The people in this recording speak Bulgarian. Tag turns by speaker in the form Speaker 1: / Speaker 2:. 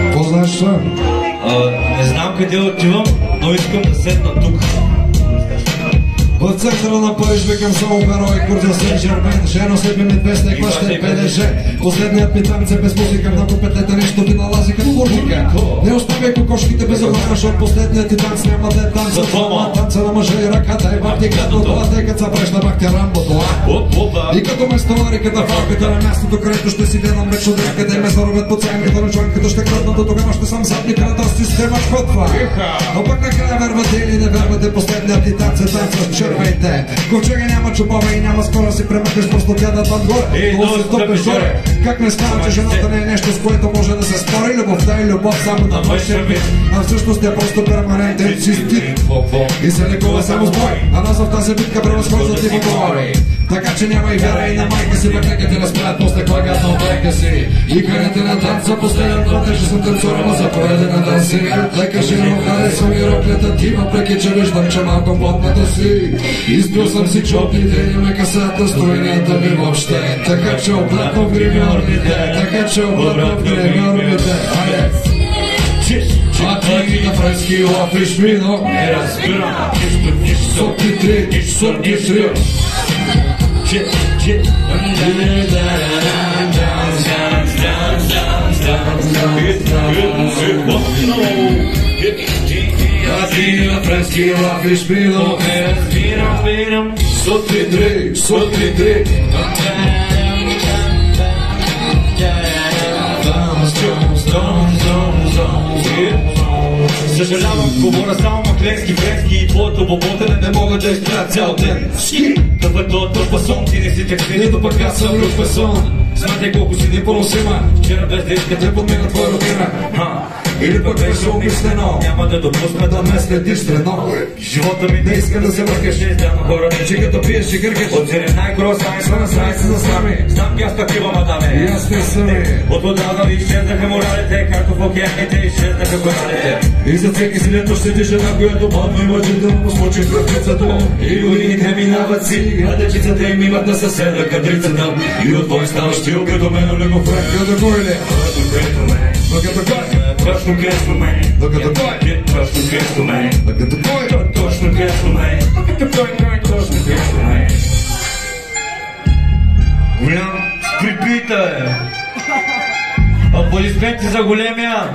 Speaker 1: Какво знаеш това?
Speaker 2: Не знам къде отивам, но искам да седна тук.
Speaker 1: В центъра на Париж викам само перо и курс за Сен-Жермен. Жено себе ми 200 и клаща ПДЖ. Последният ми танец е без музика. Много петлета нищо ви налази като бурника. Не оставяй кокошките без охрана, защото последният ти танц няма да е танц. Затова танца на мъжа и ръката е бабти като това, тъй като запреща бахте Рамбо това. И като ме стовари като фалката на мястото, където ще си дедам вече от къде ме заровят под ценката на човек, като ще крадна, до тогава ще съм задник на тази система хватва. Но пък накрая вервате или не вервате, последният ти танц е танц. Ковчега няма чубове и няма скоро си премъкаш, просто тя да там горе. Коло се топеш горе. Как не става, че жената не е нещо, с което може да се спори. Любовта и любов само на външен вид, а всъщност е просто перманентен цистит и се лекува само с бой. А нас в тази битка превъзхождат и говори. Така че няма и вяра и на майка си, пък нека те разправят после клагат на майка си. И канете на танца, последен платеж, съм танцорала за поредена данси. Лека жено, харесвам и роклята ти, въпреки че виждам, че малко плотната си. Изпил съм си чопните, не касата стойнията ми въобще. Така че обратно в гримьорните, така че обратно в гримьорните. Айде! А ти на френски лафиш вино, не разбирам нищо. Сотни три, сотни три. А ти на френски лафиш вино, не разбирам. Сотни три, сотни три.
Speaker 2: Съжалявам, говоря само макленски, френски и твоето боботене не мога да изтреля цял ден. Това е този фасон, ти не си текстин, нито пък аз съм друг фасон. Смятай колко си непоносима, вчера без да искате да подмина твоя рутина. Или пък беше умислено, няма да допусна да ме следиш страно. Живота ми не иска да се въркаш, няма хора, че като пиеш и гъркаш. От зелена и кросай, свъна се засрами. Знам ги аз такива мадаме, и аз не сами. От вода ви изчезнаха моралите, както в океаните изчезнаха коралите. И за всеки си лето ще диша на която бавно има че да му смочи в кръвницата. И годините минават си, а дечицата им имат на съседа кадрицата. И от твой става щил като мен, олего френ. Като кой ли? Като кой? Точно късно ме, докато кой? Точно късно ме, докато кой? Точно късно ме, докато кой? Точно късно ме. Голям припита е. Аплодисменти за големия.